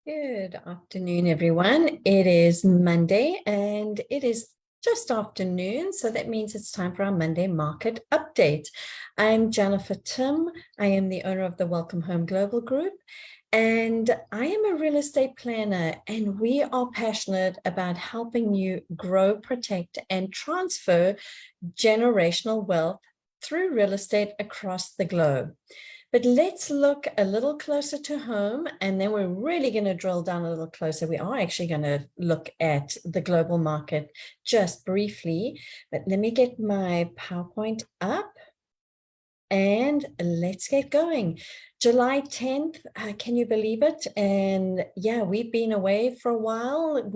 Good afternoon, everyone. It is Monday and it is just afternoon, so that means it's time for our Monday market update. I'm Jennifer Tim. I am the owner of the Welcome Home Global Group, and I am a real estate planner, and we are passionate about helping you grow, protect, and transfer generational wealth through real estate across the globe. But let's look a little closer to home, and then we're really going to drill down a little closer. We are actually going to look at the global market just briefly, but let me get my PowerPoint up and let's get going. July 10th, can you believe it? And yeah, we've been away for a while.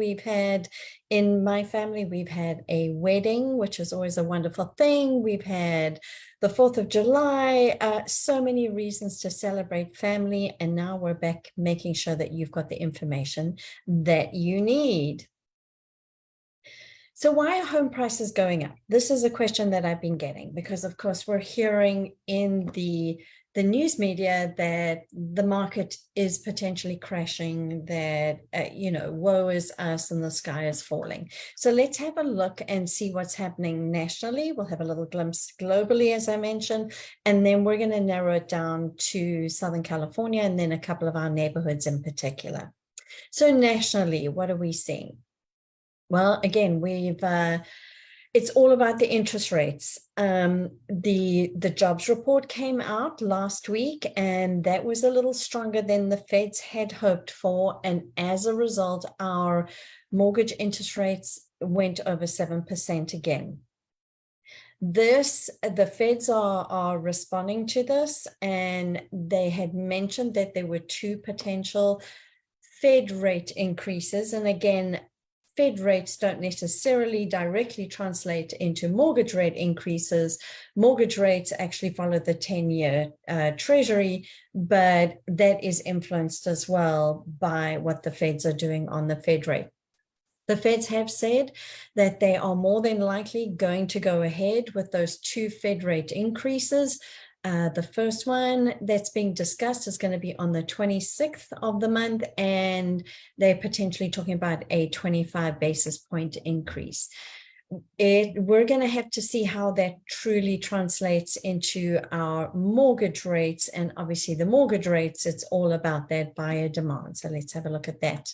In my family, we've had a wedding, which is always a wonderful thing. We've had the 4th of July, so many reasons to celebrate family. And now we're back making sure that you've got the information that you need. So why are home prices going up? This is a question that I've been getting because, of course, we're hearing in the news media that the market is potentially crashing, that, woe is us and the sky is falling. So let's have a look and see what's happening nationally. We'll have a little glimpse globally, as I mentioned, and then we're going to narrow it down to Southern California and then a couple of our neighborhoods in particular. So nationally, what are we seeing? Well, again, it's all about the interest rates. The jobs report came out last week, and that was a little stronger than the Feds had hoped for. And as a result, our mortgage interest rates went over 7% again. The Feds are responding to this, and they had mentioned that there were two potential Fed rate increases. And again, Fed rates don't necessarily directly translate into mortgage rate increases. Mortgage rates actually follow the 10-year Treasury, but that is influenced as well by what the Feds are doing on the Fed rate. The Feds have said that they are more than likely going to go ahead with those two Fed rate increases. The first one that's being discussed is going to be on the 26th of the month, and they're potentially talking about a 25 basis point increase. We're going to have to see how that truly translates into our mortgage rates. And obviously the mortgage rates, it's all about that buyer demand. So let's have a look at that.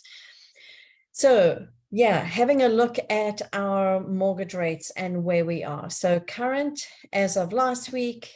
So yeah, having a look at our mortgage rates and where we are. So current as of last week,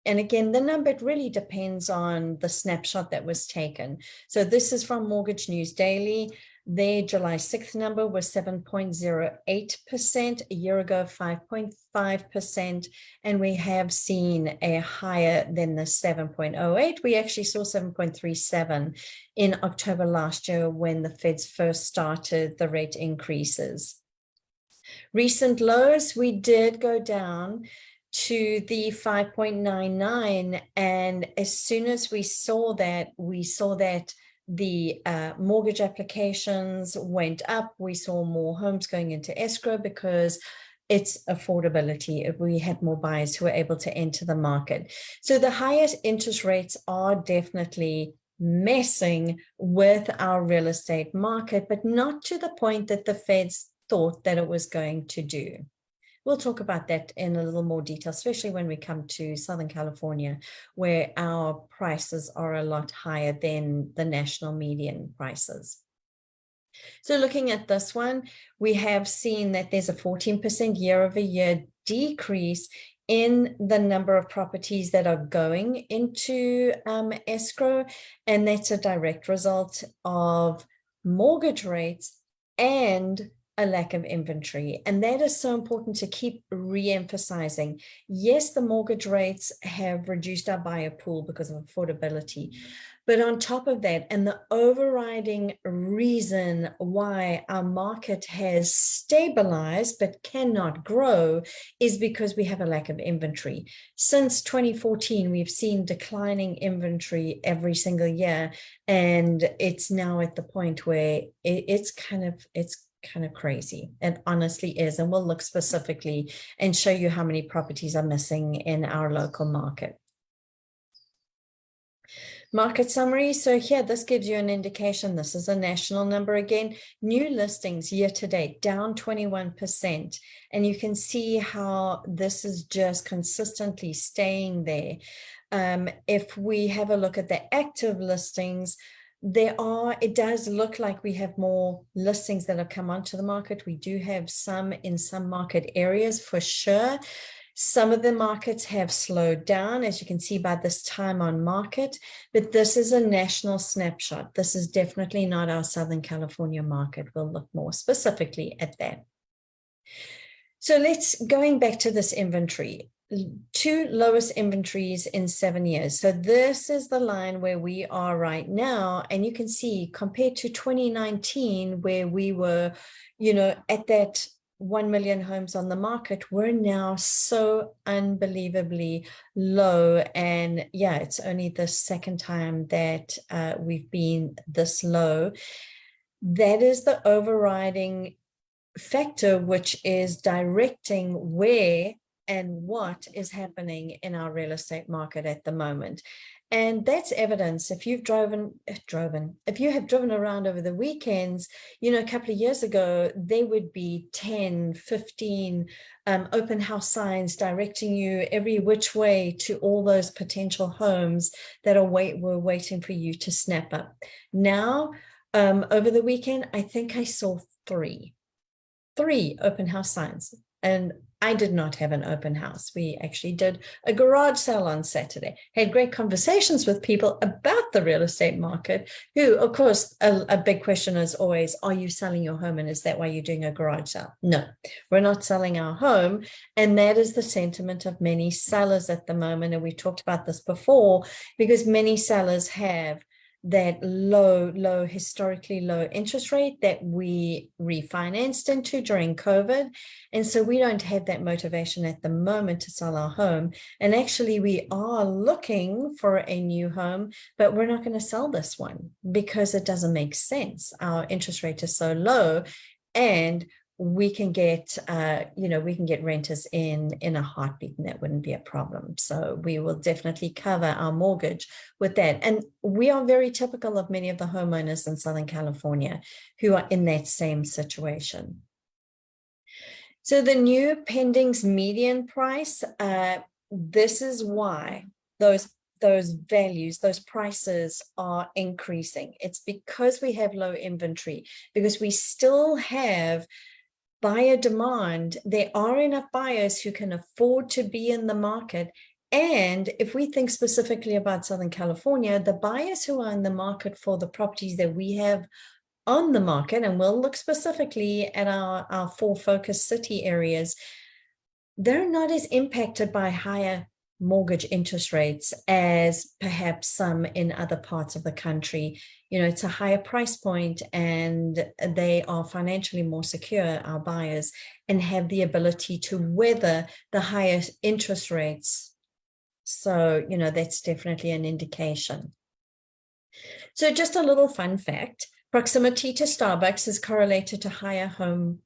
and again, the number, it really depends on the snapshot that was taken. So this is from Mortgage News Daily. Their July 6th number was 7.08%, a year ago 5.5%, and we have seen a higher than the 7.08. We actually saw 7.37 in October last year when the Feds first started the rate increases. Recent lows, we did go down to the 5.99, and as soon as we saw that the mortgage applications went up. We saw more homes going into escrow because it's affordability. We had more buyers who were able to enter the market. So the highest interest rates are definitely messing with our real estate market, but not to the point that the Feds thought that it was going to do. We'll talk about that in a little more detail, especially when we come to Southern California, where our prices are a lot higher than the national median prices. So looking at this one, we have seen that there's a 14% year-over-year decrease in the number of properties that are going into escrow, and that's a direct result of mortgage rates and a lack of inventory. And that is so important to keep re-emphasizing. Yes, the mortgage rates have reduced our buyer pool because of affordability. But on top of that, and the overriding reason why our market has stabilized but cannot grow is because we have a lack of inventory. Since 2014, we've seen declining inventory every single year. And it's now at the point where it's kind of crazy. It honestly is. And we'll look specifically and show you how many properties are missing in our local market. Market summary. So here, this gives you an indication. This is a national number again. New listings year to date down 21%. And you can see how this is just consistently staying there. If we have a look at the active listings, it does look like we have more listings that have come onto the market. We do have some in some market areas for sure. Some of the markets have slowed down, as you can see by this time on market, but this is a national snapshot. This is definitely not our Southern California market. We'll look more specifically at that. So going back to this inventory, 2 lowest inventories in 7 years. So this is the line where we are right now. And you can see compared to 2019, where we were, at that 1 million homes on the market, we're now so unbelievably low. And yeah, it's only the second time that we've been this low. That is the overriding factor, which is directing where and what is happening in our real estate market at the moment. And that's evidence. If you have driven around over the weekends, a couple of years ago, there would be 10, 15 open house signs directing you every which way to all those potential homes that were waiting for you to snap up. Now, over the weekend, I think I saw three open house signs. And I did not have an open house. We actually did a garage sale on Saturday, had great conversations with people about the real estate market, who, of course, a big question is always, are you selling your home? And is that why you're doing a garage sale? No, we're not selling our home. And that is the sentiment of many sellers at the moment. And we talked about this before, because many sellers have that low, historically low interest rate that we refinanced into during COVID. And so we don't have that motivation at the moment to sell our home. And actually we are looking for a new home, but we're not going to sell this one because it doesn't make sense. Our interest rate is so low, and we can get, renters in a heartbeat, and that wouldn't be a problem. So we will definitely cover our mortgage with that. And we are very typical of many of the homeowners in Southern California who are in that same situation. So the new pendings median price, this is why those values, those prices are increasing. It's because we have low inventory, because we still have buyer demand. There are enough buyers who can afford to be in the market. And if we think specifically about Southern California, the buyers who are in the market for the properties that we have on the market, and we'll look specifically at our 4 focus city areas, they're not as impacted by higher mortgage interest rates as perhaps some in other parts of the country. It's a higher price point, and they are financially more secure, our buyers, and have the ability to weather the higher interest rates. So, that's definitely an indication. So just a little fun fact, proximity to Starbucks is correlated to higher home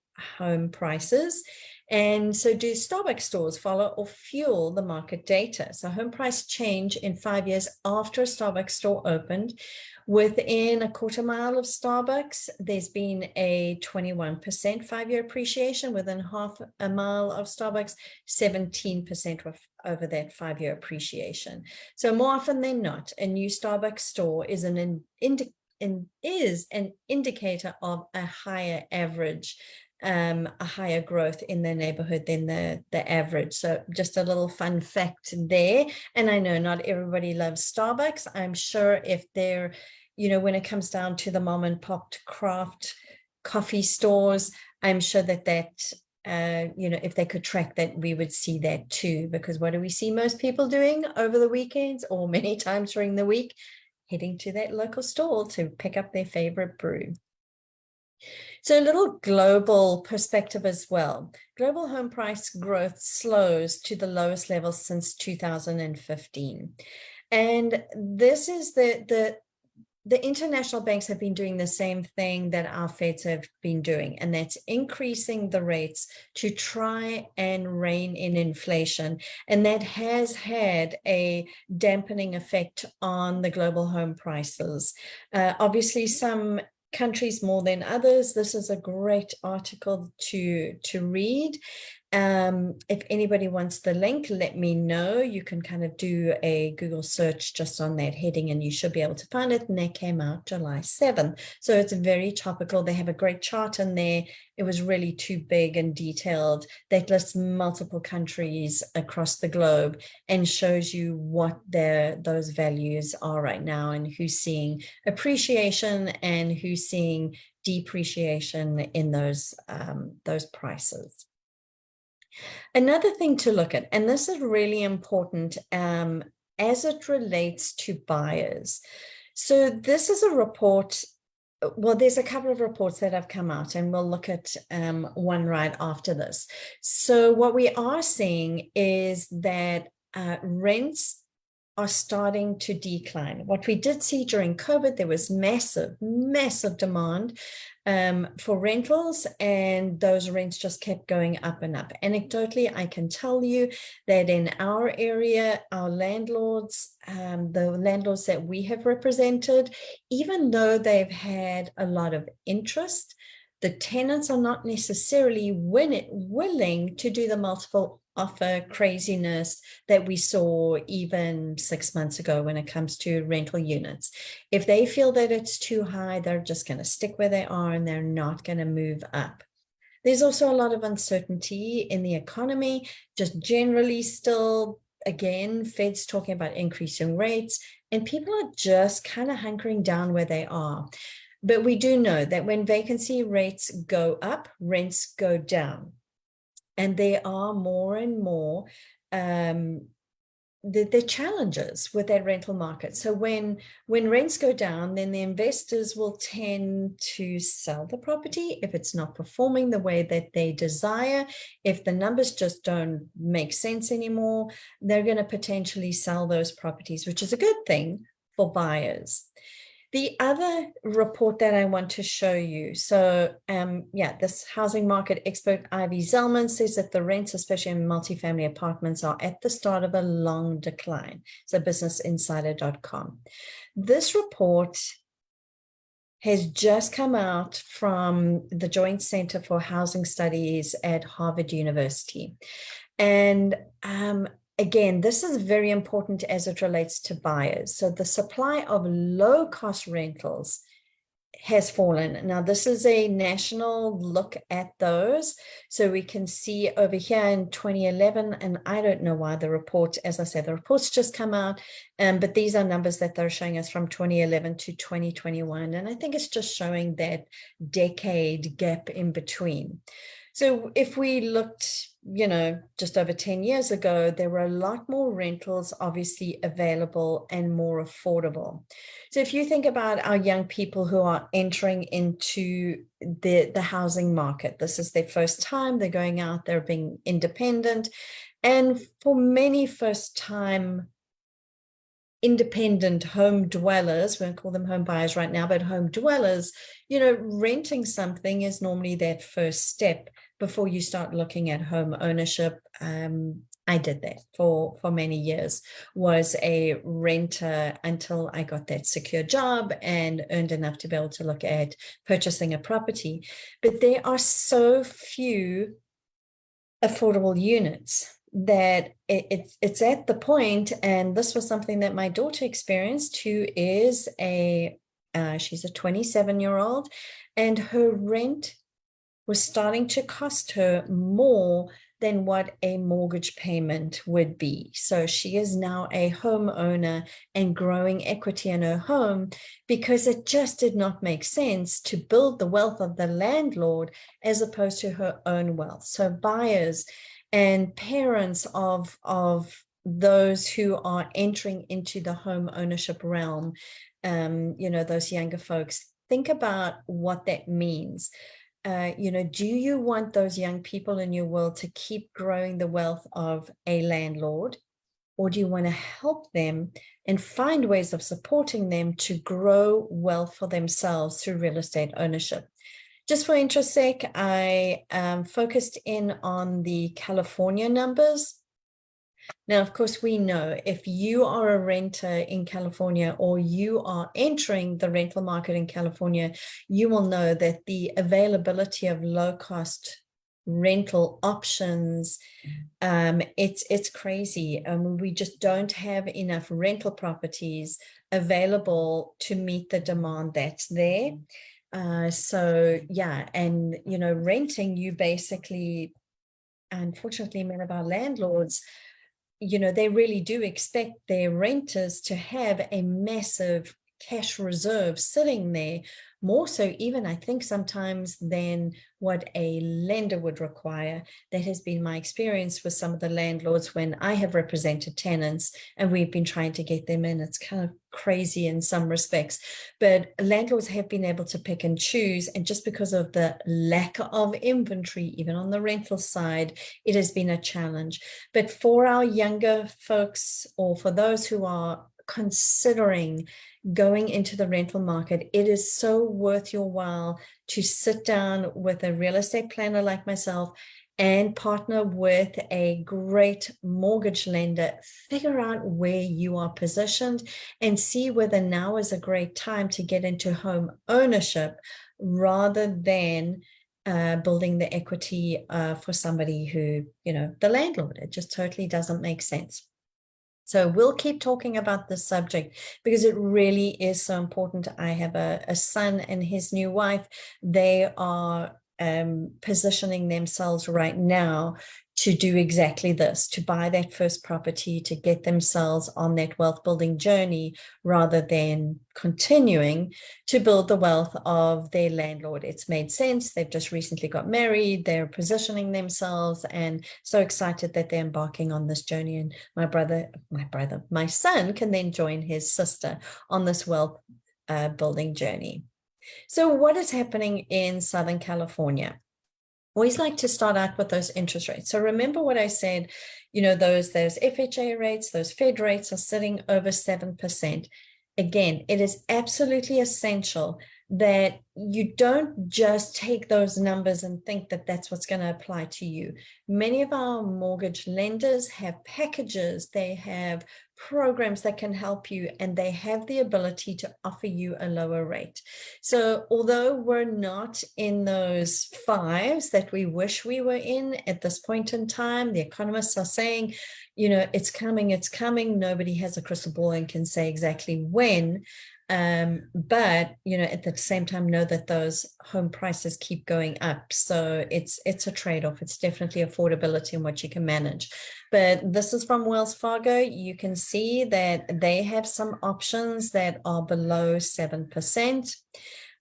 prices. And so do Starbucks stores follow or fuel the market data? So home price change in 5 years after a Starbucks store opened. Within a quarter mile of Starbucks, there's been a 21% 5-year appreciation. Within half a mile of Starbucks, 17% over that 5-year appreciation. So more often than not, a new Starbucks store is an indicator of a higher average, a higher growth in the neighborhood than the average. So just a little fun fact there. And I know not everybody loves Starbucks. I'm sure if they're, when it comes down to the mom and pop craft coffee stores, I'm sure that if they could track that, we would see that too. Because what do we see most people doing over the weekends or many times during the week? Heading to that local store to pick up their favorite brew. So a little global perspective as well. Global home price growth slows to the lowest level since 2015. And this is the international banks have been doing the same thing that our Feds have been doing, and that's increasing the rates to try and rein in inflation. And that has had a dampening effect on the global home prices. Obviously, some countries more than others. This is a great article to read. If anybody wants the link, let me know. You can kind of do a Google search just on that heading and you should be able to find it. And that came out July 7th. So it's very topical. They have a great chart in there. It was really too big and detailed. That lists multiple countries across the globe and shows you what those values are right now and who's seeing appreciation and who's seeing depreciation in those prices. Another thing to look at, and this is really important as it relates to buyers. So this is a report. Well, there's a couple of reports that have come out, and we'll look at one right after this. So what we are seeing is that rents are starting to decline. What we did see during COVID, there was massive demand for rentals, and those rents just kept going up and up. Anecdotally, I can tell you that in our area, our landlords, the landlords that we have represented, even though they've had a lot of interest, the tenants are not necessarily willing to do the multiple offer craziness that we saw even 6 months ago when it comes to rental units. If they feel that it's too high, they're just going to stick where they are and they're not going to move up. There's also a lot of uncertainty in the economy, just generally still, again, Fed's talking about increasing rates, and people are just kind of hunkering down where they are. But we do know that when vacancy rates go up, rents go down. And there are more and more the challenges with that rental market. So when rents go down, then the investors will tend to sell the property if it's not performing the way that they desire. If the numbers just don't make sense anymore, they're going to potentially sell those properties, which is a good thing for buyers. The other report that I want to show you, so this housing market expert Ivy Zellman says that the rents, especially in multifamily apartments, are at the start of a long decline. So businessinsider.com. This report has just come out from the Joint Center for Housing Studies at Harvard University. And again, this is very important as it relates to buyers. So the supply of low-cost rentals has fallen. Now, this is a national look at those. So we can see over here in 2011, and I don't know why the report, as I said, the report's just come out, but these are numbers that they're showing us from 2011 to 2021. And I think it's just showing that decade gap in between. So if we looked, just over 10 years ago, there were a lot more rentals obviously available and more affordable. So if you think about our young people who are entering into the housing market, this is their first time, they're going out, they're being independent. And for many first-time independent home dwellers, we won't call them home buyers right now, but home dwellers, renting something is normally that first step before you start looking at home ownership. I did that for many years, was a renter until I got that secure job and earned enough to be able to look at purchasing a property. But there are so few affordable units that it's at the point, and this was something that my daughter experienced, who is she's a 27-year-old, and her rent was starting to cost her more than what a mortgage payment would be. So she is now a homeowner and growing equity in her home because it just did not make sense to build the wealth of the landlord as opposed to her own wealth. So buyers and parents of those who are entering into the home ownership realm, those younger folks, think about what that means. Do you want those young people in your world to keep growing the wealth of a landlord, or do you want to help them and find ways of supporting them to grow wealth for themselves through real estate ownership? Just for interest's sake, I focused in on the California numbers. Now, of course, we know if you are a renter in California or you are entering the rental market in California, you will know that the availability of low-cost rental options, it's crazy. We just don't have enough rental properties available to meet the demand that's there. So yeah, and renting, you basically, unfortunately, many of our landlords, they really do expect their renters to have a massive cash reserve sitting there, more so even I think sometimes than what a lender would require. That has been my experience with some of the landlords when I have represented tenants and we've been trying to get them in. It's kind of crazy in some respects, but landlords have been able to pick and choose, and just because of the lack of inventory, even on the rental side, it has been a challenge. But for our younger folks, or for those who are considering going into the rental market, it is so worth your while to sit down with a real estate planner like myself and partner with a great mortgage lender. Figure out where you are positioned and see whether now is a great time to get into home ownership rather than building the equity for somebody who, the landlord. It just totally doesn't make sense. So we'll keep talking about this subject because it really is so important. I have a son and his new wife. They are positioning themselves right now to do exactly this, to buy that first property, to get themselves on that wealth building journey rather than continuing to build the wealth of their landlord. It's made sense. They've just recently got married. They're positioning themselves and so excited that they're embarking on this journey. And my son can then join his sister on this wealth building journey. So what is happening in Southern California? Always like to start out with those interest rates. So remember what I said, those FHA rates, those Fed rates are sitting over 7%. Again, it is absolutely essential that you don't just take those numbers and think that that's what's going to apply to you. Many of our mortgage lenders have packages, they have programs that can help you, and they have the ability to offer you a lower rate. So although we're not in those fives that we wish we were in at this point in time, the economists are saying, it's coming. Nobody has a crystal ball and can say exactly when. But at the same time, know that those home prices keep going up. So it's a trade-off. It's definitely affordability and what you can manage. But this is from Wells Fargo. You can see that they have some options that are below 7%.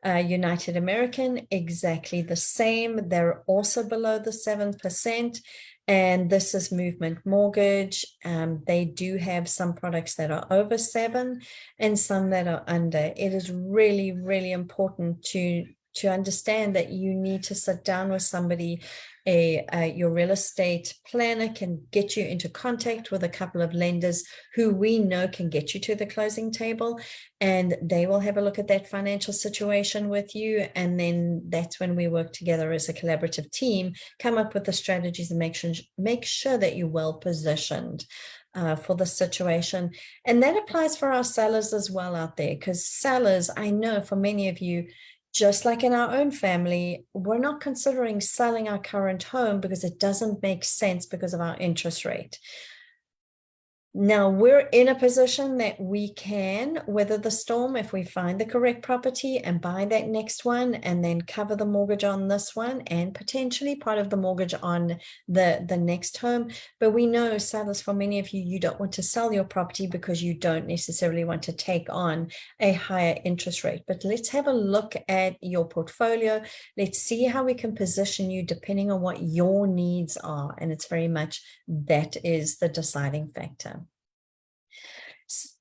United American, exactly the same. They're also below the 7%. And this is Movement Mortgage. They do have some products that are over 7 and some that are under. It is really, really important to understand that you need to sit down with somebody. Your real estate planner can get you into contact with a couple of lenders who we know can get you to the closing table, and they will have a look at that financial situation with you. And then that's when we work together as a collaborative team, come up with the strategies and make sure that you're well positioned for the situation. And that applies for our sellers as well out there, because sellers, I know for many of you, just like in our own family, we're not considering selling our current home because it doesn't make sense because of our interest rate. Now we're in a position that we can weather the storm if we find the correct property and buy that next one and then cover the mortgage on this one and potentially part of the mortgage on the next home. But we know, sellers, for many of you, you don't want to sell your property because you don't necessarily want to take on a higher interest rate. But let's have a look at your portfolio. Let's see how we can position you depending on what your needs are. And it's very much that is the deciding factor.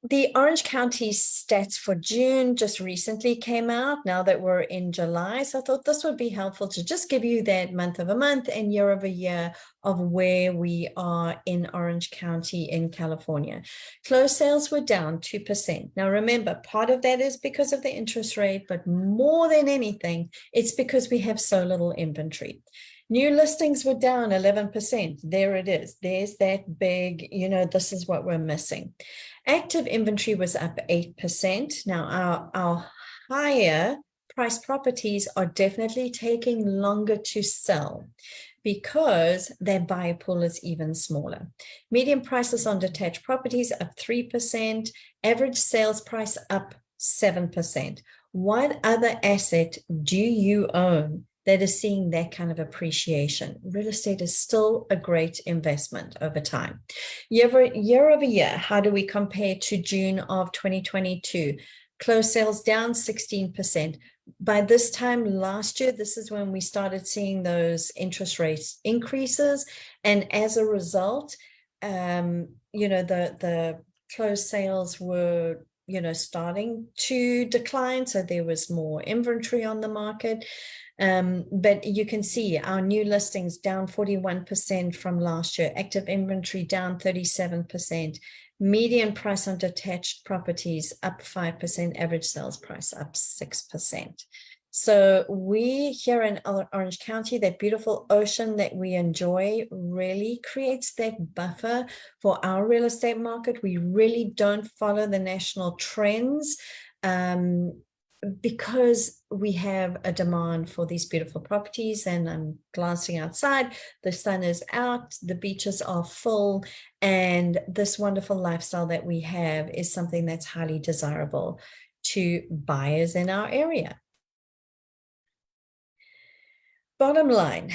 The Orange County stats for June just recently came out now that we're in July. So I thought this would be helpful to just give you that month over month and year over year of where we are in Orange County in California. Closed sales were down 2%. Now remember, part of that is because of the interest rate, but more than anything, it's because we have so little inventory. New listings were down 11%. There it is. There's that big, this is what we're missing. Active inventory was up 8%. Now, our higher price properties are definitely taking longer to sell because their buyer pool is even smaller. Median prices on detached properties up 3%. Average sales price up 7%. What other asset do you own that is seeing that kind of appreciation? Real estate is still a great investment over time. Year over year, how do we compare to June of 2022? Closed sales down 16%. By this time last year, this is when we started seeing those interest rates increases. And as a result, the closed sales were starting to decline. So there was more inventory on the market. But you can see our new listings down 41% from last year, active inventory down 37%, median price on detached properties up 5%, average sales price up 6%. So we here in Orange County, that beautiful ocean that we enjoy really creates that buffer for our real estate market. We really don't follow the national trends. Because we have a demand for these beautiful properties, and I'm glancing outside, the sun is out, the beaches are full, and this wonderful lifestyle that we have is something that's highly desirable to buyers in our area. Bottom line,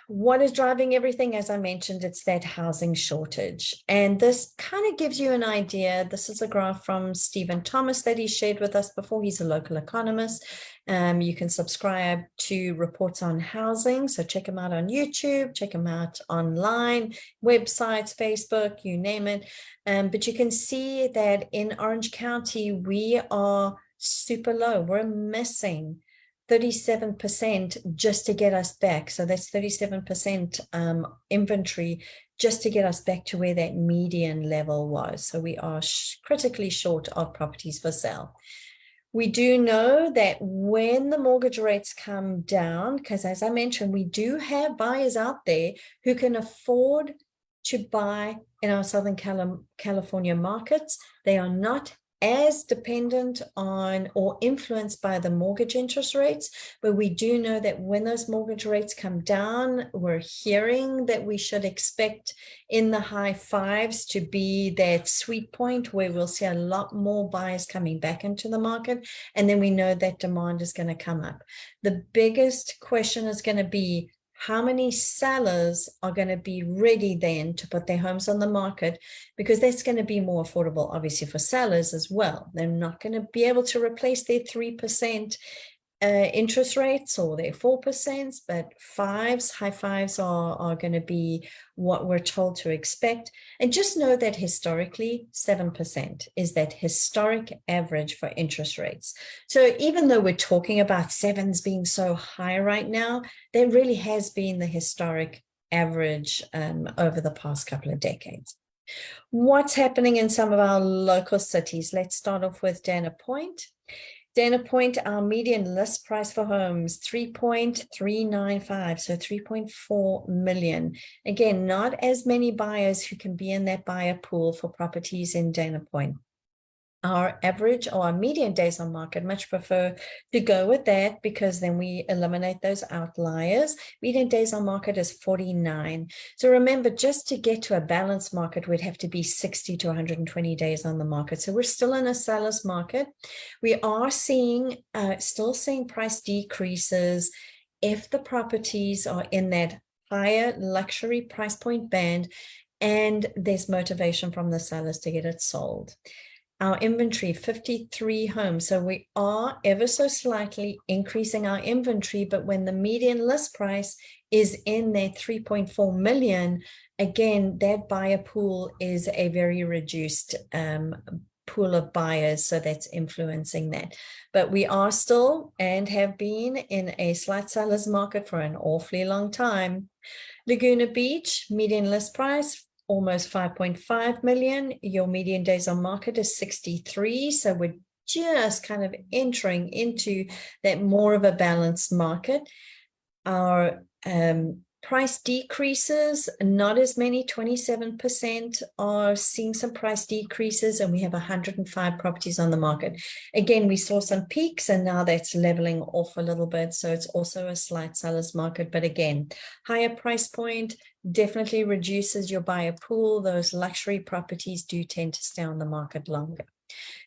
what is driving everything? As I mentioned, it's that housing shortage. And this kind of gives you an idea. This is a graph from Stephen Thomas that he shared with us before. He's a local economist. You can subscribe to Reports on Housing. So check him out on YouTube, check him out online, websites, Facebook, you name it. But you can see that in Orange County, we are super low. We're missing 37% just to get us back. So that's 37% inventory just to get us back to where that median level was. So we are critically short of properties for sale. We do know that when the mortgage rates come down, because as I mentioned, we do have buyers out there who can afford to buy in our Southern California markets. They are not as dependent on or influenced by the mortgage interest rates, but we do know that when those mortgage rates come down, we're hearing that we should expect in the high fives to be that sweet point where we'll see a lot more buyers coming back into the market, and then we know that demand is going to come up. The biggest question is going to be, how many sellers are going to be ready then to put their homes on the market? Because that's going to be more affordable, obviously, for sellers as well. They're not going to be able to replace their 3% interest rates or their 4%, but high fives are going to be what we're told to expect. And just know that historically, 7% is that historic average for interest rates. So even though we're talking about sevens being so high right now, there really has been the historic average over the past couple of decades. What's happening in some of our local cities? Let's start off with Dana Point. Dana Point, our median list price for homes, 3.395, so 3.4 million. Again, not as many buyers who can be in that buyer pool for properties in Dana Point. Our average or our median days on market, much prefer to go with that because then we eliminate those outliers. Median days on market is 49. So remember, just to get to a balanced market, we'd have to be 60 to 120 days on the market. So we're still in a seller's market. We are still seeing price decreases if the properties are in that higher luxury price point band and there's motivation from the sellers to get it sold. Our inventory, 53 homes. So we are ever so slightly increasing our inventory, but when the median list price is in that 3.4 million, again, that buyer pool is a very reduced pool of buyers, so that's influencing that. But we are still and have been in a slight seller's market for an awfully long time. Laguna Beach, median list price, almost 5.5 million. Your median days on market is 63. So we're just kind of entering into that more of a balanced market. Our price decreases, not as many, 27% are seeing some price decreases, and we have 105 properties on the market. Again, we saw some peaks and now that's leveling off a little bit. So it's also a slight seller's market, but again, higher price point definitely reduces your buyer pool. Those luxury properties do tend to stay on the market longer.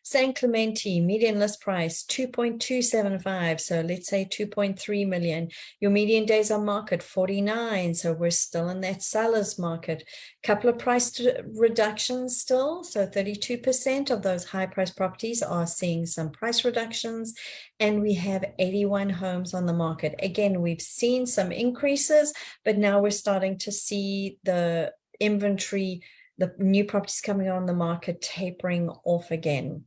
San Clemente, median list price 2.275, so let's say 2.3 million. Your median days on market 49, so we're still in that seller's market. Couple of price reductions still, so 32% of those high price properties are seeing some price reductions, and we have 81 homes on the market. Again, we've seen some increases, but now we're starting to see the inventory, the new properties coming on the market tapering off again.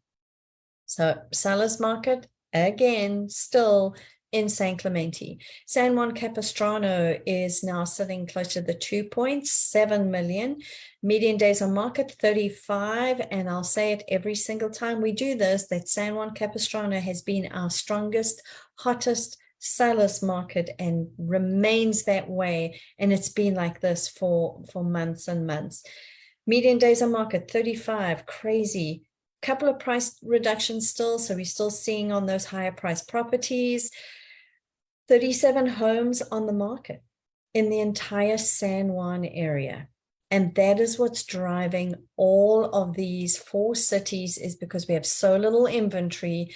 So seller's market, again, still in San Clemente. San Juan Capistrano is now sitting close to the 2.7 million. Median days on market, 35. And I'll say it every single time we do this, that San Juan Capistrano has been our strongest, hottest seller's market and remains that way. And it's been like this for months and months. Median days on market, 35, crazy. Couple of price reductions still, so we're still seeing on those higher price properties. 37 homes on the market in the entire San Juan area. And that is what's driving all of these 4 cities, is because we have so little inventory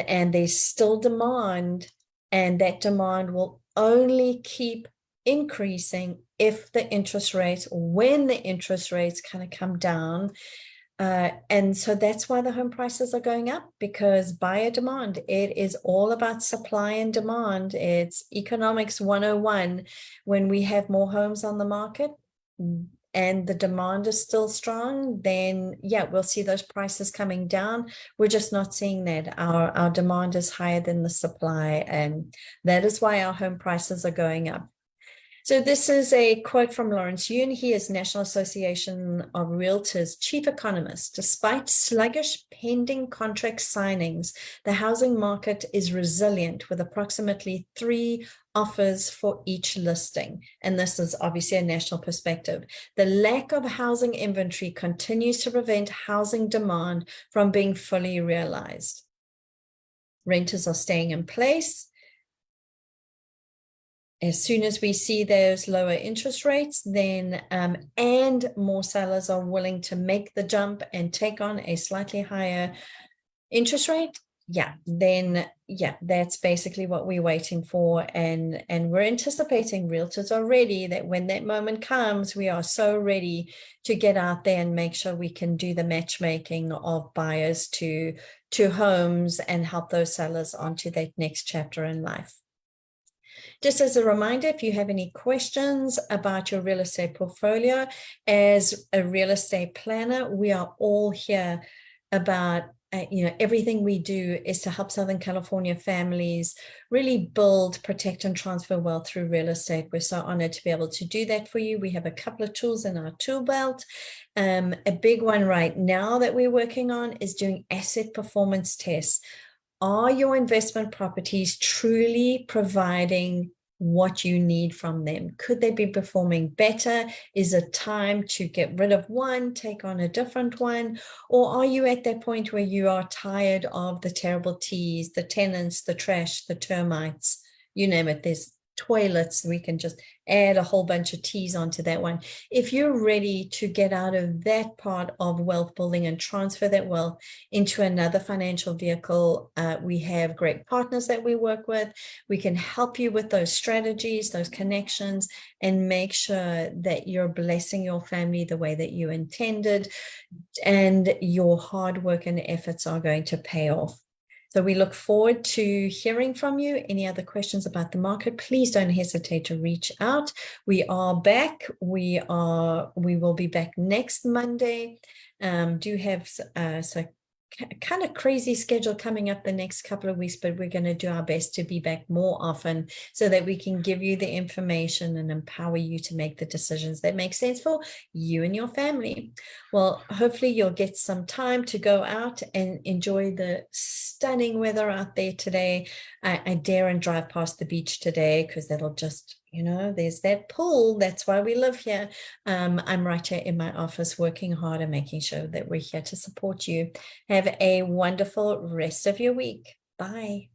and there's still demand, and that demand will only keep increasing if the interest rates, when the interest rates kind of come down. And so that's why the home prices are going up, because buyer demand, it is all about supply and demand. It's economics 101. When we have more homes on the market and the demand is still strong, then yeah, we'll see those prices coming down. We're just not seeing that. Our demand is higher than the supply, and that is why our home prices are going up. So this is a quote from Lawrence Yun. He is National Association of Realtors chief economist. Despite sluggish pending contract signings, the housing market is resilient, with approximately 3 offers for each listing. And this is obviously a national perspective. The lack of housing inventory continues to prevent housing demand from being fully realized. Renters are staying in place. As soon as we see those lower interest rates, then and more sellers are willing to make the jump and take on a slightly higher interest rate, then that's basically what we're waiting for. And we're anticipating, realtors are ready, that when that moment comes, we are so ready to get out there and make sure we can do the matchmaking of buyers to homes and help those sellers onto that next chapter in life. Just as a reminder, if you have any questions about your real estate portfolio, as a real estate planner, we are all here about, everything we do is to help Southern California families really build, protect, and transfer wealth through real estate. We're so honored to be able to do that for you. We have a couple of tools in our tool belt. A big one right now that we're working on is doing asset performance tests. Are your investment properties truly providing what you need from them? Could they be performing better? Is it time to get rid of one, take on a different one? Or are you at that point where you are tired of the terrible T's, the tenants, the trash, the termites, you name it? There's toilets, we can just add a whole bunch of T's onto that one. If you're ready to get out of that part of wealth building and transfer that wealth into another financial vehicle, we have great partners that we work with. We can help you with those strategies, those connections, and make sure that you're blessing your family the way that you intended, and your hard work and efforts are going to pay off. So we look forward to hearing from you. Any other questions about the market, please don't hesitate to reach out. We are back. We will be back next Monday. Do have kind of crazy schedule coming up the next couple of weeks, but we're going to do our best to be back more often so that we can give you the information and empower you to make the decisions that make sense for you and your family. Well, hopefully you'll get some time to go out and enjoy the stunning weather out there today. I dare and drive past the beach today because that'll just, there's that pool. That's why we live here. I'm right here in my office working hard and making sure that we're here to support you. Have a wonderful rest of your week. Bye.